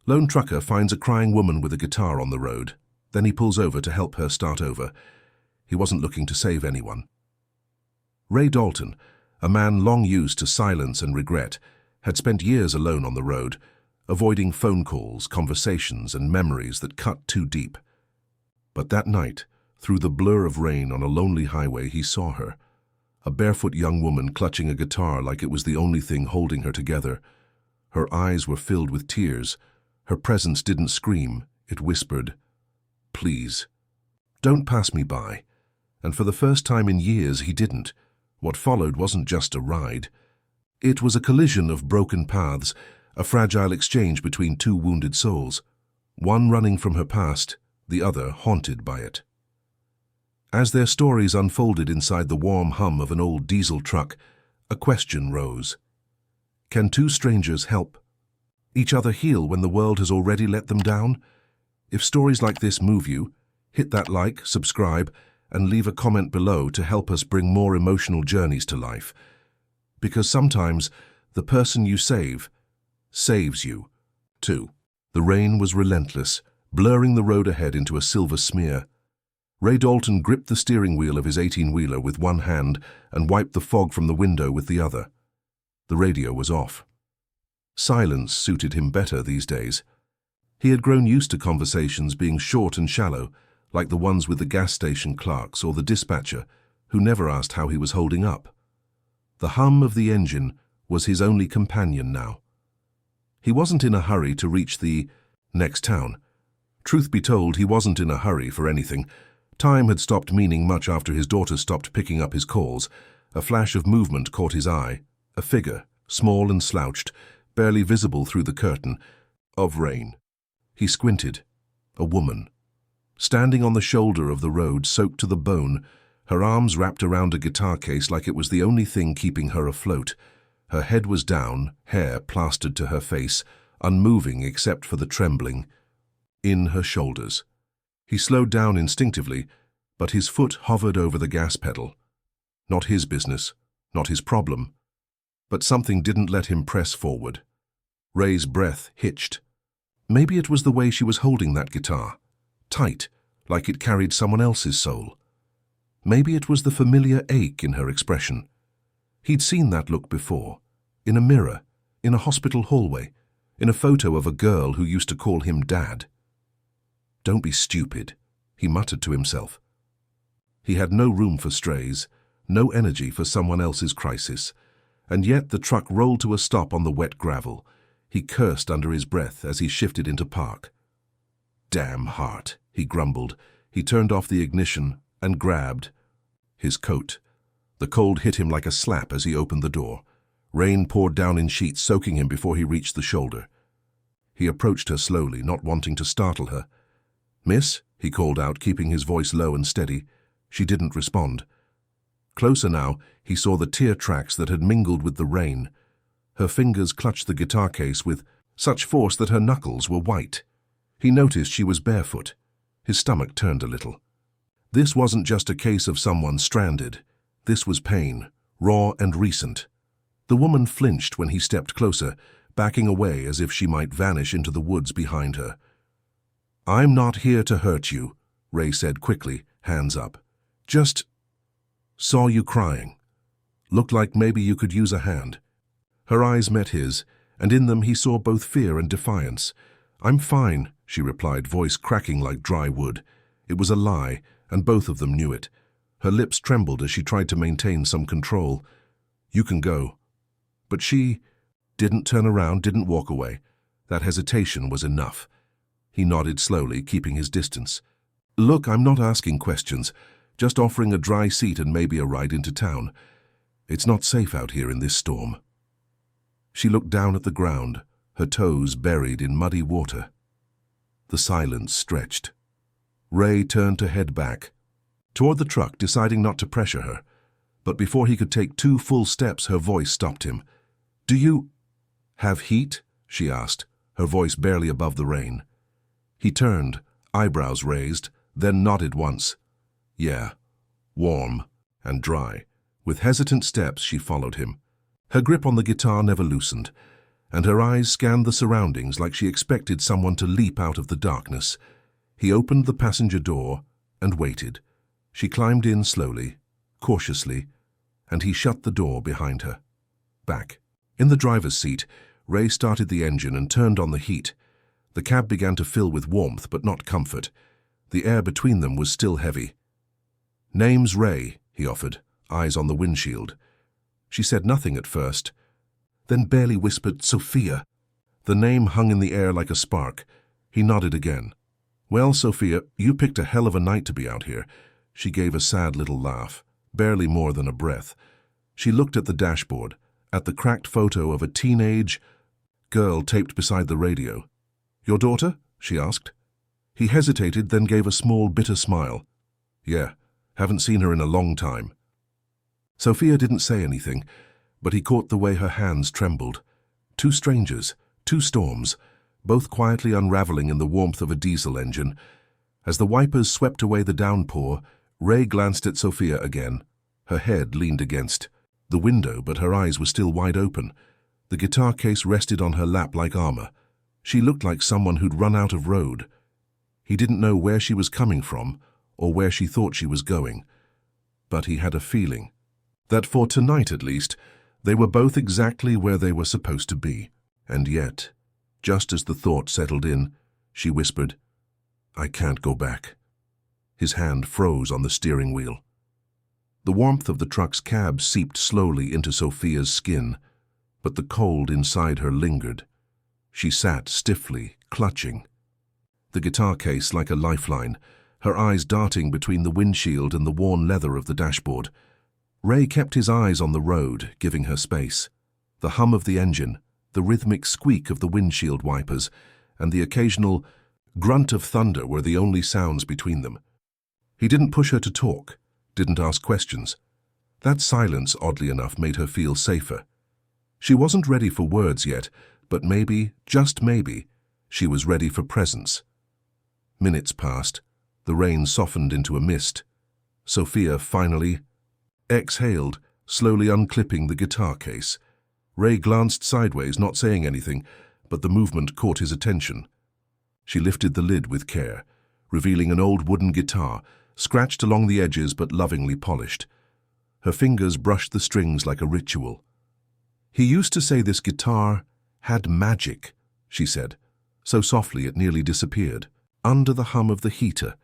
Lone trucker finds a crying woman with a guitar on the road. Then he pulls over to help her start over. He wasn't looking to save anyone. Ray Dalton, a man long used to silence and regret, had spent years alone on the road, avoiding phone calls, conversations, and memories that cut too deep. But that night, through the blur of rain on a lonely highway, he saw her, a barefoot young woman clutching a guitar like it was the only thing holding her together. Her eyes were filled with tears. Her presence didn't scream, it whispered, "Please, don't pass me by." And for the first time in years, he didn't. What followed wasn't just a ride. It was a collision of broken paths, a fragile exchange between two wounded souls, one running from her past, the other haunted by it. As their stories unfolded inside the warm hum of an old diesel truck, a question rose. Can two strangers help each other heal when the world has already let them down? If stories like this move you, hit that like, subscribe, and leave a comment below to help us bring more emotional journeys to life. Because sometimes the person you save saves you, too. The rain was relentless, blurring the road ahead into a silver smear. Ray Dalton gripped the steering wheel of his 18-wheeler with one hand and wiped the fog from the window with the other. The radio was off. Silence suited him better these days. He had grown used to conversations being short and shallow, like the ones with the gas station clerks or the dispatcher, who never asked how he was holding up. The hum of the engine was his only companion now. He wasn't in a hurry to reach the next town. Truth be told, he wasn't in a hurry for anything. Time had stopped meaning much after his daughter stopped picking up his calls. A flash of movement caught his eye, a figure, small and slouched, barely visible through the curtain of rain. He squinted. A woman. Standing on the shoulder of the road, soaked to the bone, her arms wrapped around a guitar case like it was the only thing keeping her afloat. Her head was down, hair plastered to her face, unmoving except for the trembling in her shoulders. He slowed down instinctively, but his foot hovered over the gas pedal. Not his business, not his problem. But something didn't let him press forward. Ray's breath hitched. Maybe it was the way she was holding that guitar. Tight, like it carried someone else's soul. Maybe it was the familiar ache in her expression. He'd seen that look before, in a mirror, in a hospital hallway, in a photo of a girl who used to call him Dad. "Don't be stupid," he muttered to himself. He had no room for strays, no energy for someone else's crisis, and yet the truck rolled to a stop on the wet gravel. He cursed under his breath as he shifted into park. "Damn heart," he grumbled. He turned off the ignition and grabbed his coat. The cold hit him like a slap as he opened the door. Rain poured down in sheets, soaking him before he reached the shoulder. He approached her slowly, not wanting to startle her. "Miss?" he called out, keeping his voice low and steady. She didn't respond. Closer now, he saw the tear tracks that had mingled with the rain. Her fingers clutched the guitar case with such force that her knuckles were white. He noticed she was barefoot. His stomach turned a little. This wasn't just a case of someone stranded. This was pain, raw and recent. The woman flinched when he stepped closer, backing away as if she might vanish into the woods behind her. "I'm not here to hurt you," Ray said quickly, hands up. "Just saw you crying. Looked like maybe you could use a hand." Her eyes met his, and in them he saw both fear and defiance. "I'm fine," she replied, voice cracking like dry wood. It was a lie, and both of them knew it. Her lips trembled as she tried to maintain some control. "You can go." But she didn't turn around, didn't walk away. That hesitation was enough. He nodded slowly, keeping his distance. "Look, I'm not asking questions, just offering a dry seat and maybe a ride into town. It's not safe out here in this storm." She looked down at the ground, her toes buried in muddy water. The silence stretched. Ray turned to head back, toward the truck, deciding not to pressure her. But before he could take 2 full steps, her voice stopped him. "Do you have heat?" she asked, her voice barely above the rain. He turned, eyebrows raised, then nodded once. "Yeah, warm and dry." With hesitant steps, she followed him. Her grip on the guitar never loosened. and her eyes scanned the surroundings like she expected someone to leap out of the darkness. He opened the passenger door and waited. She climbed in slowly, cautiously, and he shut the door behind her. Back. In the driver's seat, Ray started the engine and turned on the heat. The cab began to fill with warmth but not comfort. The air between them was still heavy. "Name's Ray," he offered, eyes on the windshield. She said nothing at first, then barely whispered, "Sophia." The name hung in the air like a spark. He nodded again. "Well, Sophia, you picked a hell of a night to be out here." She gave a sad little laugh, barely more than a breath. She looked at the dashboard, at the cracked photo of a teenage girl taped beside the radio. "Your daughter?" she asked. He hesitated, then gave a small, bitter smile. "Yeah, haven't seen her in a long time." Sophia didn't say anything, but he caught the way her hands trembled. Two strangers, two storms, both quietly unraveling in the warmth of a diesel engine. As the wipers swept away the downpour, Ray glanced at Sophia again. Her head leaned against the window, but her eyes were still wide open. The guitar case rested on her lap like armor. She looked like someone who'd run out of road. He didn't know where she was coming from or where she thought she was going, but he had a feeling that for tonight at least, they were both exactly where they were supposed to be. And yet, just as the thought settled in, she whispered, "I can't go back." His hand froze on the steering wheel. The warmth of the truck's cab seeped slowly into Sophia's skin, but the cold inside her lingered. She sat stiffly, clutching the guitar case like a lifeline, her eyes darting between the windshield and the worn leather of the dashboard. Ray kept his eyes on the road, giving her space. The hum of the engine, the rhythmic squeak of the windshield wipers, and the occasional grunt of thunder were the only sounds between them. He didn't push her to talk, didn't ask questions. That silence, oddly enough, made her feel safer. She wasn't ready for words yet, but maybe, just maybe, she was ready for presence. Minutes passed. The rain softened into a mist. Sophia finally exhaled, slowly unclipping the guitar case. Ray glanced sideways, not saying anything, but the movement caught his attention. She lifted the lid with care, revealing an old wooden guitar, scratched along the edges but lovingly polished. Her fingers brushed the strings like a ritual. "He used to say this guitar had magic," she said, so softly it nearly disappeared, under the hum of the heater.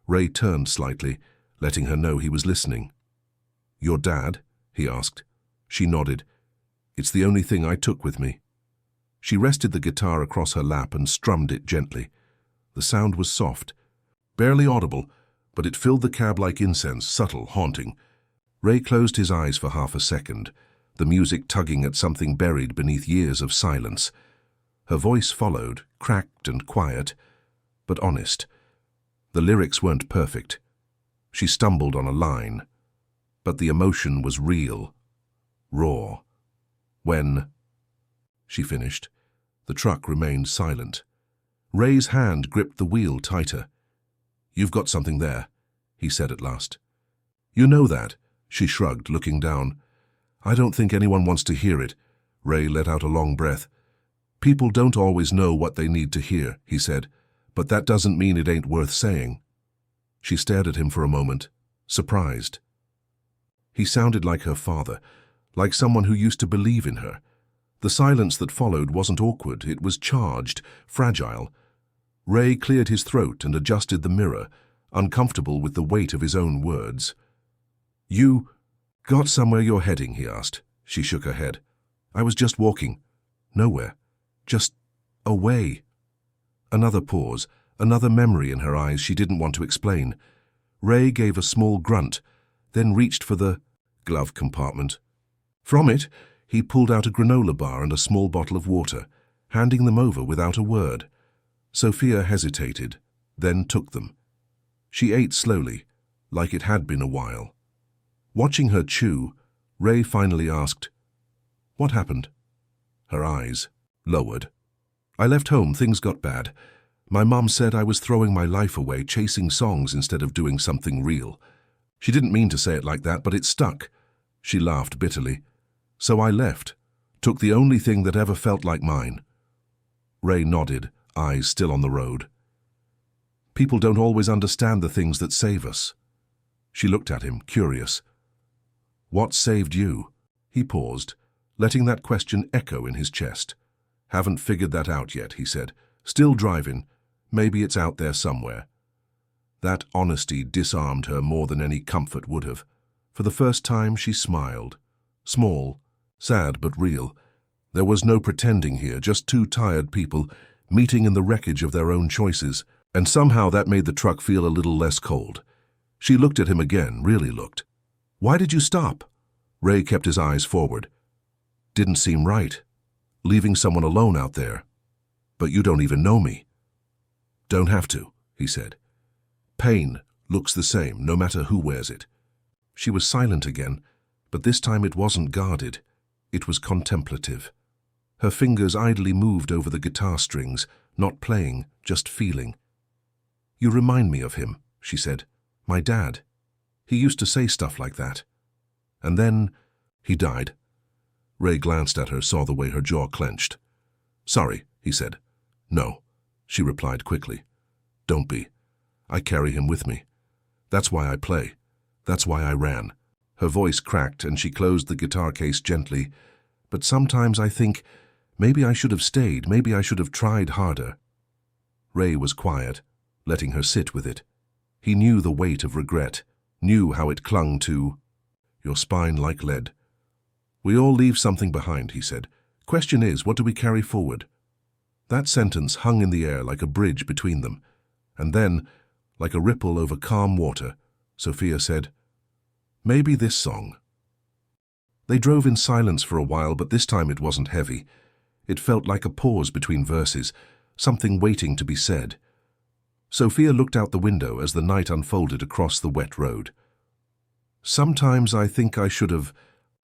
Ray turned slightly, letting her know he was listening. "Your dad?" he asked. She nodded. "It's the only thing I took with me." She rested the guitar across her lap and strummed it gently. The sound was soft, barely audible, but it filled the cab like incense, subtle, haunting. Ray closed his eyes for half a second, the music tugging at something buried beneath years of silence. Her voice followed, cracked and quiet, but honest. The lyrics weren't perfect. She stumbled on a line, but the emotion was real, raw. "When," she finished. The truck remained silent. Ray's hand gripped the wheel tighter. "You've got something there," he said at last. "You know that," she shrugged, looking down. "I don't think anyone wants to hear it." Ray let out a long breath. "People don't always know what they need to hear," he said, "but that doesn't mean it ain't worth saying." She stared at him for a moment, surprised. He sounded like her father, like someone who used to believe in her. The silence that followed wasn't awkward, it was charged, fragile. Ray cleared his throat and adjusted the mirror, uncomfortable with the weight of his own words. "You got somewhere you're heading?" he asked. She shook her head. "I was just walking. Nowhere. Just away." Another pause, another memory in her eyes she didn't want to explain. Ray gave a small grunt, then reached for the glove compartment. From it, he pulled out a granola bar and a small bottle of water, handing them over without a word. Sophia hesitated, then took them. She ate slowly, like it had been a while. Watching her chew, Ray finally asked, "What happened?" Her eyes lowered. "I left home, things got bad. My mom said I was throwing my life away, chasing songs instead of doing something real. She didn't mean to say it like that, but it stuck." She laughed bitterly. "So I left. Took the only thing that ever felt like mine. Ray nodded, eyes still on the road. People don't always understand the things that save us. She looked at him, curious. What saved you? He paused, letting that question echo in his chest. Haven't figured that out yet, he said. Still driving. Maybe it's out there somewhere. That honesty disarmed her more than any comfort would have. For the first time, she smiled. Small, sad but real. There was no pretending here, just two tired people meeting in the wreckage of their own choices, and somehow that made the truck feel a little less cold. She looked at him again, really looked. Why did you stop? Ray kept his eyes forward. Didn't seem right. Leaving someone alone out there. But you don't even know me. Don't have to, he said. Pain looks the same, no matter who wears it. She was silent again, but this time it wasn't guarded. It was contemplative. Her fingers idly moved over the guitar strings, not playing, just feeling. You remind me of him, she said. My dad. He used to say stuff like that. And then he died. Ray glanced at her, saw the way her jaw clenched. Sorry, he said. No, she replied quickly. Don't be. I carry him with me. That's why I play. That's why I ran. Her voice cracked and she closed the guitar case gently. But sometimes I think, maybe I should have stayed, maybe I should have tried harder. Ray was quiet, letting her sit with it. He knew the weight of regret, knew how it clung to your spine like lead. We all leave something behind, he said. Question is, what do we carry forward? That sentence hung in the air like a bridge between them. And then, like a ripple over calm water, Sophia said, maybe this song. They drove in silence for a while, but this time it wasn't heavy. It felt like a pause between verses, something waiting to be said. Sophia looked out the window as the night unfolded across the wet road. Sometimes I think I should have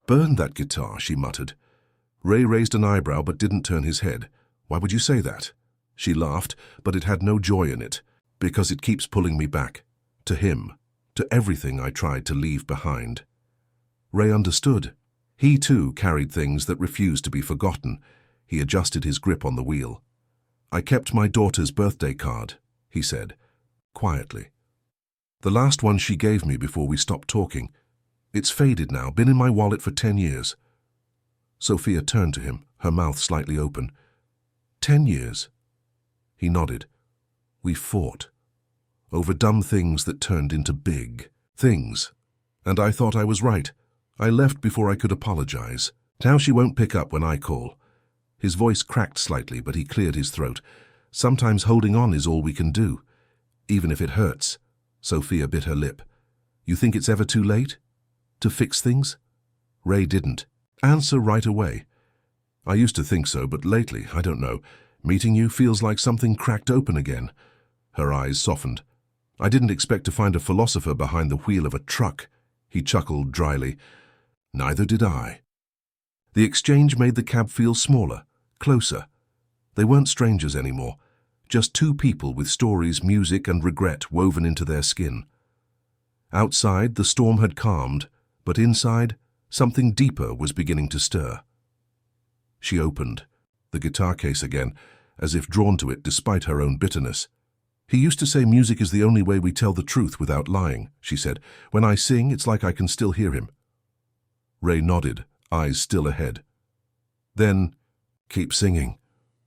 burned that guitar, she muttered. Ray raised an eyebrow but didn't turn his head. Why would you say that? She laughed, but it had no joy in it, because it keeps pulling me back, to him, to everything I tried to leave behind. Ray understood. He too carried things that refused to be forgotten. He adjusted his grip on the wheel. I kept my daughter's birthday card, he said, quietly. The last one she gave me before we stopped talking. It's faded now, been in my wallet for 10 years. Sophia turned to him, her mouth slightly open. 10 years? He nodded. We fought. Over dumb things that turned into big things. And I thought I was right. I left before I could apologize. Now she won't pick up when I call. His voice cracked slightly, but he cleared his throat. Sometimes holding on is all we can do, even if it hurts. Sophia bit her lip. You think it's ever too late? To fix things? Ray didn't answer right away. I used to think so, but lately, I don't know. Meeting you feels like something cracked open again. Her eyes softened. I didn't expect to find a philosopher behind the wheel of a truck. He chuckled dryly. Neither did I. The exchange made the cab feel smaller, closer. They weren't strangers anymore, just two people with stories, music, and regret woven into their skin. Outside, the storm had calmed, but inside, something deeper was beginning to stir. She opened the guitar case again, as if drawn to it despite her own bitterness. He used to say music is the only way we tell the truth without lying, she said. When I sing, it's like I can still hear him. Ray nodded, eyes still ahead. Then, keep singing.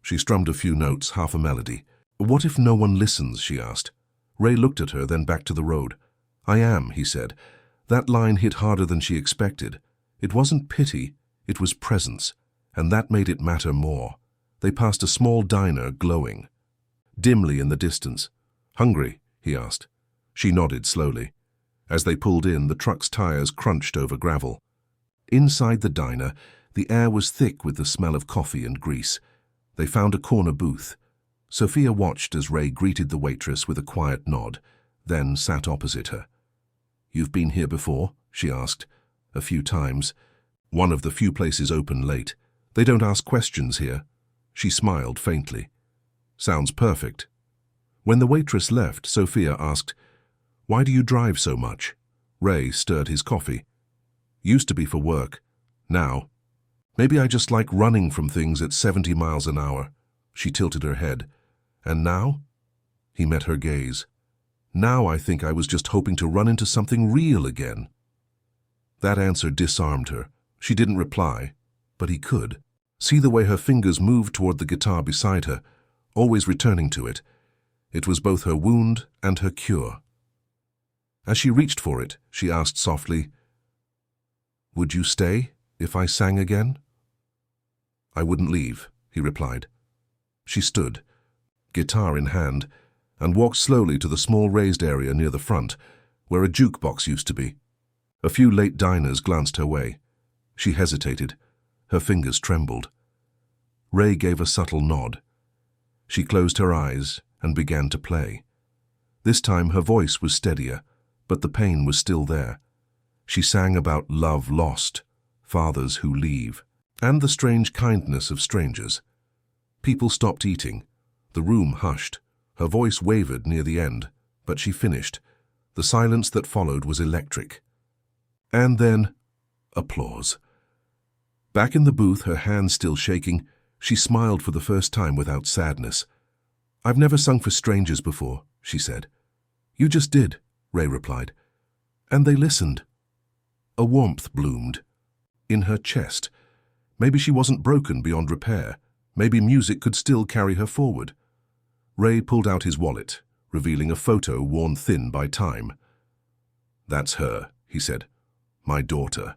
She strummed a few notes, half a melody. What if no one listens, she asked. Ray looked at her, then back to the road. I am, he said. That line hit harder than she expected. It wasn't pity, it was presence, and that made it matter more. They passed a small diner, glowing. Dimly in the distance. Hungry? He asked. She nodded slowly. As they pulled in, the truck's tires crunched over gravel. Inside the diner, the air was thick with the smell of coffee and grease. They found a corner booth. Sophia watched as Ray greeted the waitress with a quiet nod, then sat opposite her. You've been here before? She asked. A few times. One of the few places open late. They don't ask questions here. She smiled faintly. Sounds perfect. When the waitress left, Sophia asked, Why do you drive so much? Ray stirred his coffee. Used to be for work. Now, Maybe I just like running from things at 70 miles an hour. She tilted her head. And now? He met her gaze. Now I think I was just hoping to run into something real again. That answer disarmed her. She didn't reply, but he could. See the way her fingers moved toward the guitar beside her, always returning to it. It was both her wound and her cure. As she reached for it, she asked softly, "Would you stay if I sang again?" "I wouldn't leave," he replied. She stood, guitar in hand, and walked slowly to the small raised area near the front, where a jukebox used to be. A few late diners glanced her way. She hesitated. Her fingers trembled. Ray gave a subtle nod. She closed her eyes and began to play. This time her voice was steadier, but the pain was still there. She sang about love lost, fathers who leave, and the strange kindness of strangers. People stopped eating. The room hushed. Her voice wavered near the end, but she finished. The silence that followed was electric. And then, applause. Back in the booth, her hands still shaking, she smiled for the first time without sadness. "I've never sung for strangers before," she said. "You just did," Ray replied. And they listened. A warmth bloomed in her chest. Maybe she wasn't broken beyond repair. Maybe music could still carry her forward. Ray pulled out his wallet, revealing a photo worn thin by time. "That's her," he said. "My daughter."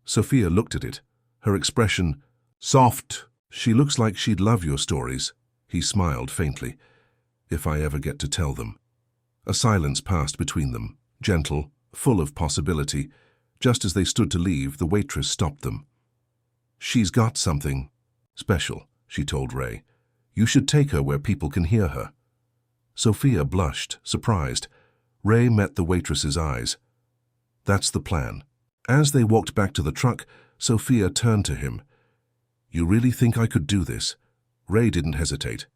Sophia looked at it, her expression soft. "She looks like she'd love your stories," he smiled faintly, "if I ever get to tell them." A silence passed between them, gentle, full of possibility. Just as they stood to leave, the waitress stopped them. "She's got something special," she told Ray. "You should take her where people can hear her." Sophia blushed, surprised. Ray met the waitress's eyes. "That's the plan." As they walked back to the truck, Sophia turned to him. "You really think I could do this?" Ray didn't hesitate.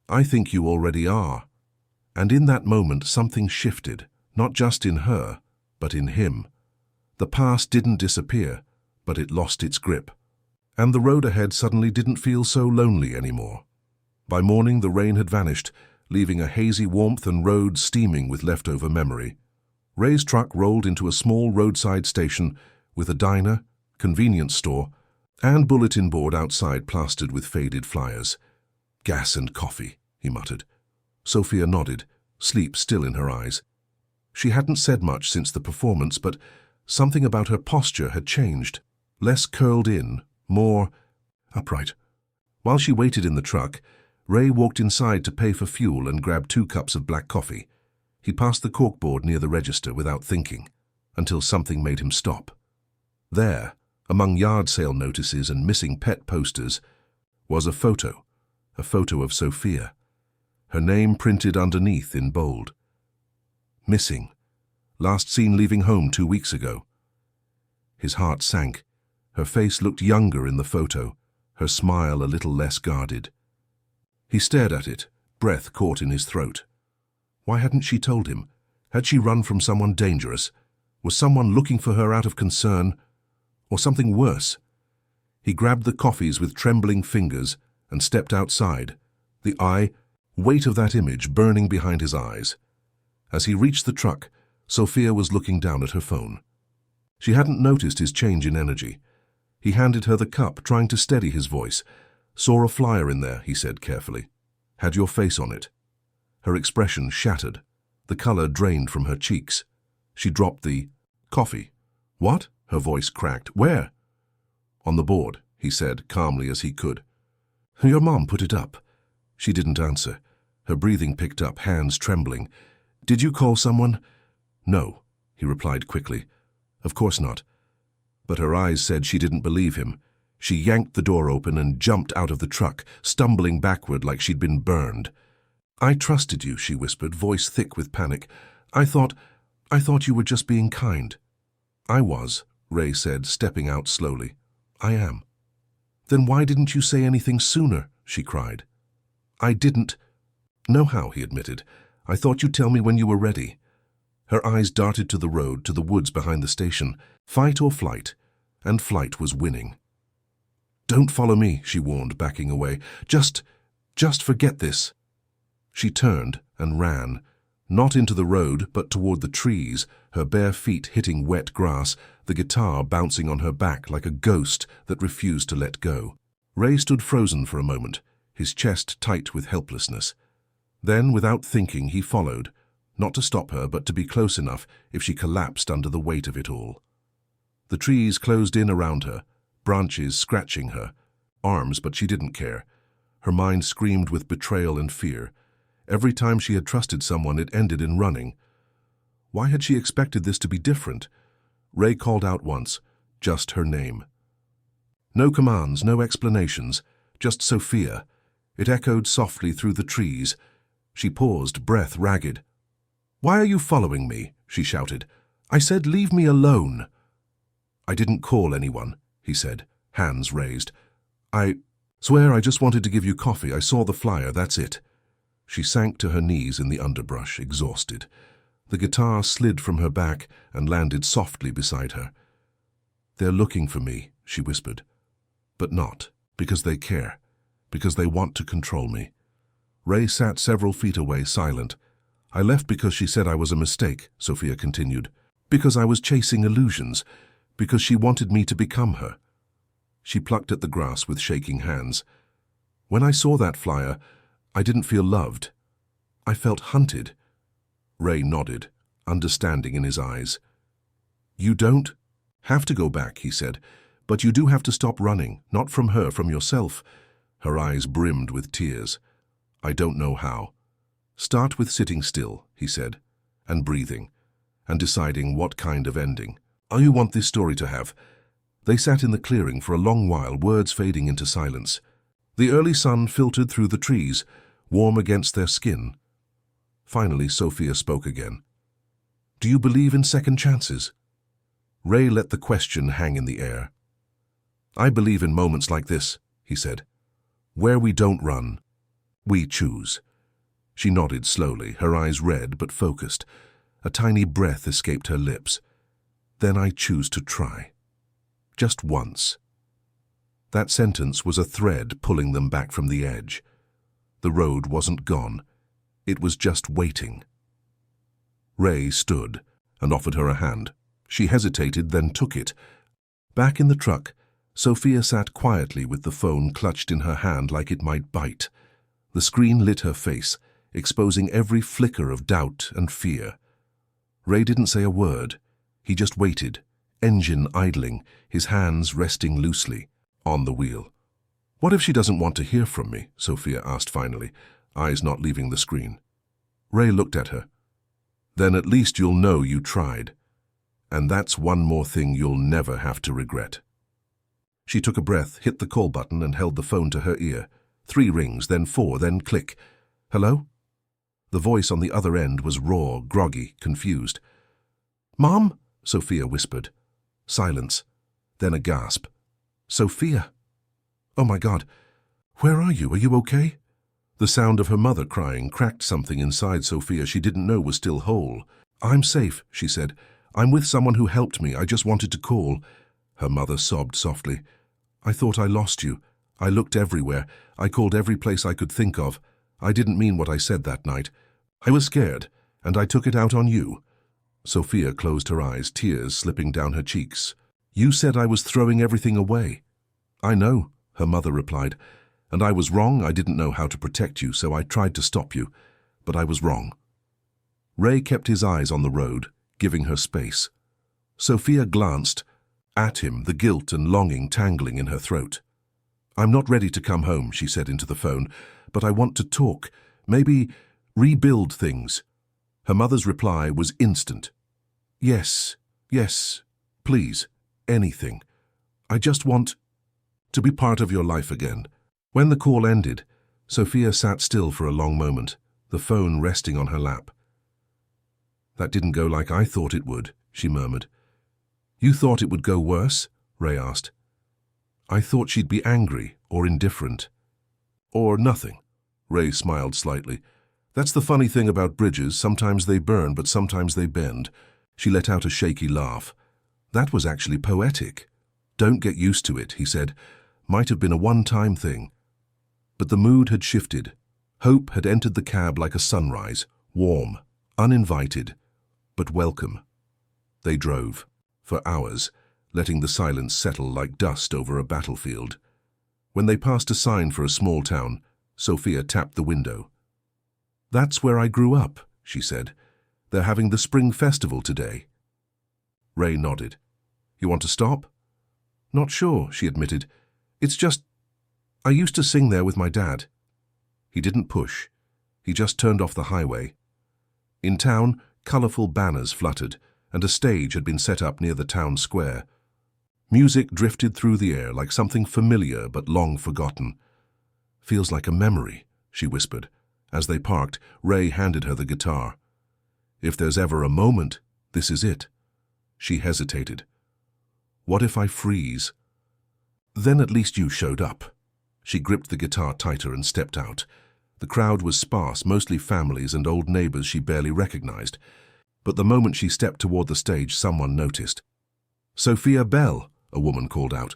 "I think you already are." And in that moment something shifted, not just in her, but in him. The past didn't disappear, but it lost its grip. And the road ahead suddenly didn't feel so lonely anymore. By morning the rain had vanished, leaving a hazy warmth and roads steaming with leftover memory. Ray's truck rolled into a small roadside station with a diner, convenience store, and bulletin board outside plastered with faded flyers. "Gas and coffee," he muttered. Sophia nodded, sleep still in her eyes. She hadn't said much since the performance, but something about her posture had changed. Less curled in, more upright. While she waited in the truck, Ray walked inside to pay for fuel and grabbed 2 cups of black coffee. He passed the corkboard near the register without thinking, until something made him stop. There, among yard sale notices and missing pet posters, was a photo of Sophia. Her name printed underneath in bold. Missing. Last seen leaving home 2 weeks ago. His heart sank. Her face looked younger in the photo, her smile a little less guarded. He stared at it, breath caught in his throat. Why hadn't she told him? Had she run from someone dangerous? Was someone looking for her out of concern? Or something worse? He grabbed the coffees with trembling fingers and stepped outside, the weight of that image burning behind his eyes. As he reached the truck, Sophia was looking down at her phone. She hadn't noticed his change in energy. He handed her the cup, trying to steady his voice. "Saw a flyer in there," he said carefully. "Had your face on it." Her expression shattered. The color drained from her cheeks. She dropped the coffee. "What?" Her voice cracked. "Where?" "On the board," he said, calmly as he could. "Your mom put it up." She didn't answer. Her breathing picked up, hands trembling. "Did you call someone?" "No," he replied quickly. "Of course not." But her eyes said she didn't believe him. She yanked the door open and jumped out of the truck, stumbling backward like she'd been burned. "I trusted you," she whispered, voice thick with panic. I thought you were just being kind." "I was," Ray said, stepping out slowly. "I am." "Then why didn't you say anything sooner?" she cried. "I didn't know how," he admitted. "I thought you'd tell me when you were ready." Her eyes darted to the road, to the woods behind the station. Fight or flight? And flight was winning. Don't follow me, she warned, backing away. Just forget this. She turned and ran, not into the road, but toward the trees, her bare feet hitting wet grass, the guitar bouncing on her back like a ghost that refused to let go. Ray stood frozen for a moment, his chest tight with helplessness. Then, without thinking, he followed, not to stop her, but to be close enough if she collapsed under the weight of it all. The trees closed in around her, branches scratching her, arms, but she didn't care. Her mind screamed with betrayal and fear. Every time she had trusted someone, it ended in running. Why had she expected this to be different? Ray called out once, just her name. No commands, no explanations, just Sophia. It echoed softly through the trees. She paused, breath ragged. "Why are you following me?" she shouted. "I said leave me alone." "I didn't call anyone," he said, hands raised. "I swear I just wanted to give you coffee. I saw the flyer, that's it." She sank to her knees in the underbrush, exhausted. The guitar slid from her back and landed softly beside her. "They're looking for me," she whispered. "But not because they care, because they want to control me." Ray sat several feet away, silent. "I left because she said I was a mistake," Sophia continued. "Because I was chasing illusions, because she wanted me to become her." She plucked at the grass with shaking hands. "When I saw that flyer, I didn't feel loved. I felt hunted." Ray nodded, understanding in his eyes. "You don't have to go back," he said, "but you do have to stop running, not from her, from yourself." Her eyes brimmed with tears. "I don't know how." "Start with sitting still," he said, "and breathing, and deciding what kind of ending you want this story to have." They sat in the clearing for a long while, words fading into silence. The early sun filtered through the trees, warm against their skin. Finally, Sophia spoke again. "Do you believe in second chances?" Ray let the question hang in the air. "I believe in moments like this," he said. "Where we don't run, we choose." She nodded slowly, her eyes red but focused. A tiny breath escaped her lips. "Then I choose to try. Just once." That sentence was a thread pulling them back from the edge. The road wasn't gone. It was just waiting. Ray stood and offered her a hand. She hesitated, then took it. Back in the truck, Sophia sat quietly with the phone clutched in her hand like it might bite. The screen lit her face, exposing every flicker of doubt and fear. Ray didn't say a word. He just waited, engine idling, his hands resting loosely on the wheel. "What if she doesn't want to hear from me?" Sophia asked finally, eyes not leaving the screen. Ray looked at her. "Then at least you'll know you tried. And that's one more thing you'll never have to regret." She took a breath, hit the call button, and held the phone to her ear. 3 rings, then 4, then click. "Hello?" The voice on the other end was raw, groggy, confused. "Mom?" Sophia whispered. Silence, then a gasp. "Sophia? Oh my God, where are you? Are you okay?" The sound of her mother crying cracked something inside Sophia she didn't know was still whole. "I'm safe," she said. "I'm with someone who helped me. I just wanted to call." Her mother sobbed softly. "I thought I lost you. I looked everywhere. I called every place I could think of. I didn't mean what I said that night. I was scared, and I took it out on you." Sophia closed her eyes, tears slipping down her cheeks. "You said I was throwing everything away." "I know," her mother replied. "And I was wrong. I didn't know how to protect you, so I tried to stop you. But I was wrong." Ray kept his eyes on the road, giving her space. Sophia glanced at him, the guilt and longing tangling in her throat. "I'm not ready to come home," she said into the phone, "but I want to talk. Maybe rebuild things." Her mother's reply was instant. Yes, please, anything. I just want to be part of your life again." When the call ended, Sophia sat still for a long moment, the phone resting on her lap. "That didn't go like I thought it would," she murmured. "You thought it would go worse?" Ray asked. "I thought she'd be angry or indifferent. Or nothing." Ray smiled slightly. "That's the funny thing about bridges. Sometimes they burn, but sometimes they bend." She let out a shaky laugh. "That was actually poetic." "Don't get used to it," he said. might have been a one-time thing. But the mood had shifted. Hope had entered the cab like a sunrise, warm, uninvited, but welcome. They drove, for hours, letting the silence settle like dust over a battlefield. When they passed a sign for a small town, Sophia tapped the window. "That's where I grew up," she said. "They're having the spring festival today." Ray nodded. "You want to stop?" "Not sure," she admitted. "It's just, I used to sing there with my dad." He didn't push. He just turned off the highway. In town, colourful banners fluttered, and a stage had been set up near the town square. Music drifted through the air like something familiar but long forgotten. "Feels like a memory," she whispered. As they parked, Ray handed her the guitar. "If there's ever a moment, this is it." She hesitated. "What if I freeze?" "Then at least you showed up." She gripped the guitar tighter and stepped out. The crowd was sparse, mostly families and old neighbors she barely recognized. But the moment she stepped toward the stage, someone noticed. "Sophia Bell," a woman called out.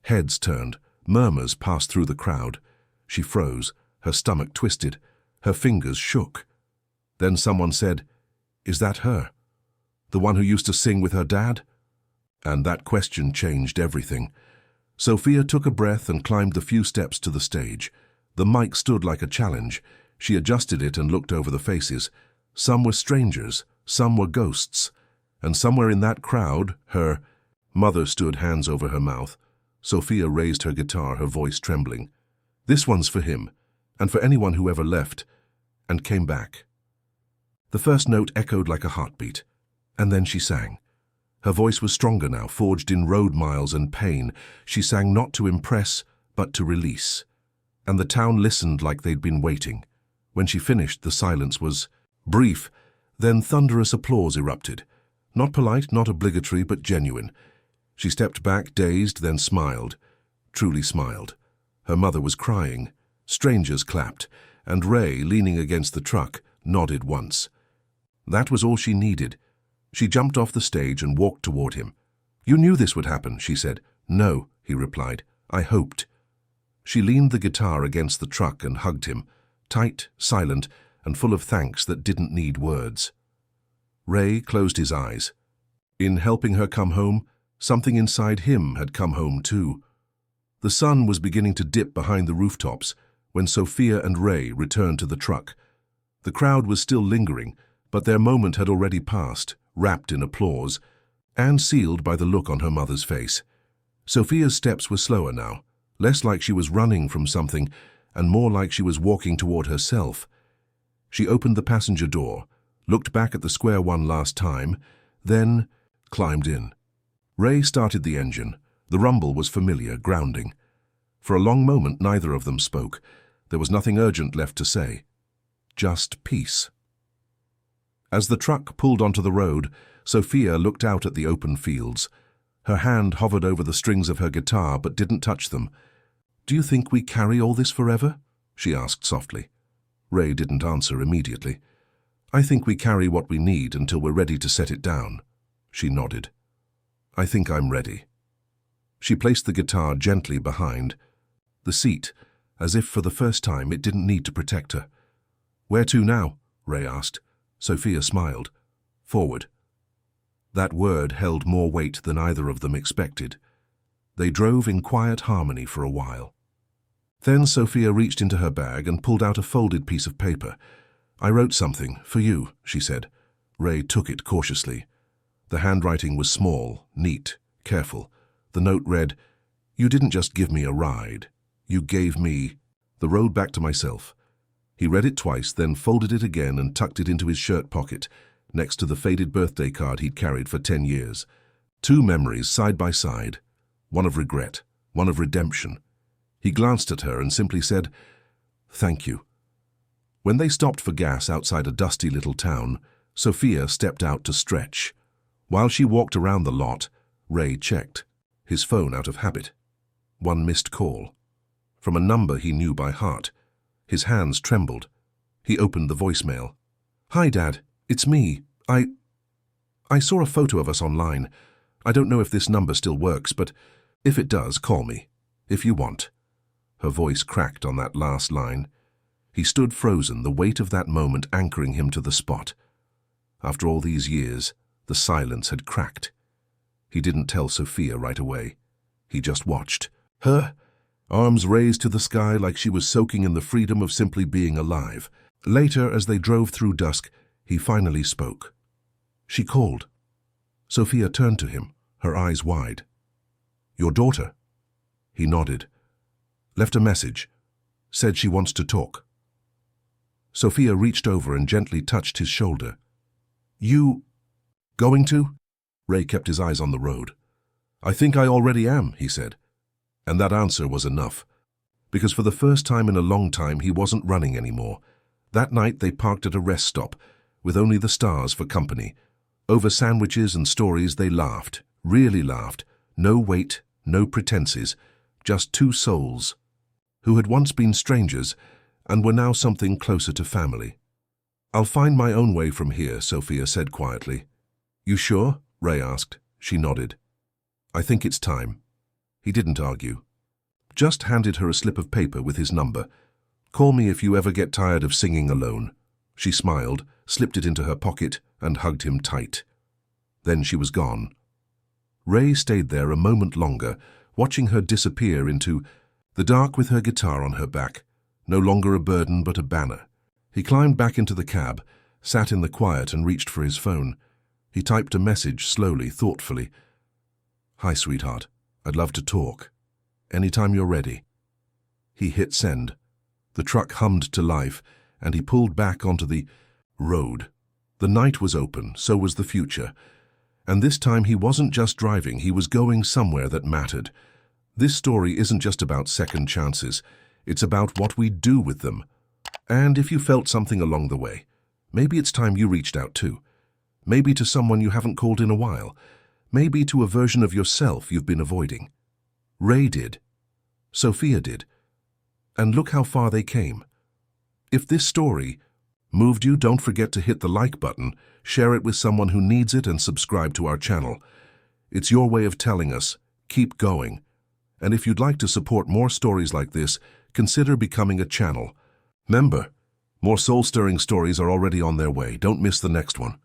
Heads turned. Murmurs passed through the crowd. She froze, her stomach twisted, her fingers shook. Then someone said, "Is that her? The one who used to sing with her dad?" And that question changed everything. Sophia took a breath and climbed the few steps to the stage. The mic stood like a challenge. She adjusted it and looked over the faces. Some were strangers, some were ghosts. And somewhere in that crowd, her mother stood, hands over her mouth. Sophia raised her guitar, her voice trembling. "This one's for him, and for anyone who ever left and came back." The first note echoed like a heartbeat, and then she sang. Her voice was stronger now, forged in road miles and pain. She sang not to impress, but to release. And the town listened like they'd been waiting. When she finished, the silence was brief, then thunderous applause erupted. Not polite, not obligatory, but genuine. She stepped back, dazed, then smiled. Truly smiled. Her mother was crying. Strangers clapped, and Ray, leaning against the truck, nodded once. That was all she needed. She jumped off the stage and walked toward him. "You knew this would happen," she said. "No," he replied. "I hoped." She leaned the guitar against the truck and hugged him, tight, silent, and full of thanks that didn't need words. Ray closed his eyes. In helping her come home, something inside him had come home too. The sun was beginning to dip behind the rooftops when Sophia and Ray returned to the truck. The crowd was still lingering, but their moment had already passed, wrapped in applause, and sealed by the look on her mother's face. Sophia's steps were slower now, less like she was running from something, and more like she was walking toward herself. She opened the passenger door, looked back at the square one last time, then climbed in. Ray started the engine. The rumble was familiar, grounding. For a long moment, neither of them spoke. There was nothing urgent left to say. Just peace. As the truck pulled onto the road, Sophia looked out at the open fields. Her hand hovered over the strings of her guitar but didn't touch them. "Do you think we carry all this forever?" she asked softly. Ray didn't answer immediately. "I think we carry what we need until we're ready to set it down." She nodded. "I think I'm ready." She placed the guitar gently behind the seat, as if for the first time it didn't need to protect her. "Where to now?" Ray asked. Sophia smiled. "Forward." That word held more weight than either of them expected. They drove in quiet harmony for a while. Then Sophia reached into her bag and pulled out a folded piece of paper. "I wrote something, for you," she said. Ray took it cautiously. The handwriting was small, neat, careful. The note read, "You didn't just give me a ride. You gave me the road back to myself." He read it twice, then folded it again and tucked it into his shirt pocket, next to the faded birthday card he'd carried for 10 years. Two memories side by side, one of regret, one of redemption. He glanced at her and simply said, "Thank you." When they stopped for gas outside a dusty little town, Sophia stepped out to stretch. While she walked around the lot, Ray checked, his phone out of habit. One missed call. From a number he knew by heart. His hands trembled. He opened the voicemail. "Hi, Dad. It's me. I saw a photo of us online. I don't know if this number still works, but if it does, call me." If you want." Her voice cracked on that last line. He stood frozen, the weight of that moment anchoring him to the spot. After all these years, the silence had cracked. He didn't tell Sophia right away. He just watched. Her arms raised to the sky like she was soaking in the freedom of simply being alive. Later, as they drove through dusk, he finally spoke. She called. Sophia turned to him, her eyes wide. "Your daughter?" He nodded. "Left a message. Said she wants to talk." Sophia reached over and gently touched his shoulder. "You going to?" Ray kept his eyes on the road. "I think I already am," he said. And that answer was enough. Because for the first time in a long time, he wasn't running anymore. That night they parked at a rest stop, with only the stars for company. Over sandwiches and stories they laughed, really laughed. No weight, no pretenses, just two souls who had once been strangers and were now something closer to family. "I'll find my own way from here," Sophia said quietly. "You sure?" Ray asked. She nodded. "I think it's time." He didn't argue. Just handed her a slip of paper with his number. "Call me if you ever get tired of singing alone." She smiled, slipped it into her pocket, and hugged him tight. Then she was gone. Ray stayed there a moment longer, watching her disappear into the dark with her guitar on her back, no longer a burden but a banner. He climbed back into the cab, sat in the quiet and reached for his phone. He typed a message slowly, thoughtfully. "Hi, sweetheart. I'd love to talk. Anytime you're ready." He hit send. The truck hummed to life, and he pulled back onto the road. The night was open, so was the future. And this time he wasn't just driving, he was going somewhere that mattered. This story isn't just about second chances. It's about what we do with them. And if you felt something along the way, maybe it's time you reached out too. Maybe to someone you haven't called in a while. Maybe to a version of yourself you've been avoiding. Ray did. Sophia did. And look how far they came. If this story moved you, don't forget to hit the like button, share it with someone who needs it, and subscribe to our channel. It's your way of telling us, keep going. And if you'd like to support more stories like this, consider becoming a channel member. More soul-stirring stories are already on their way. Don't miss the next one.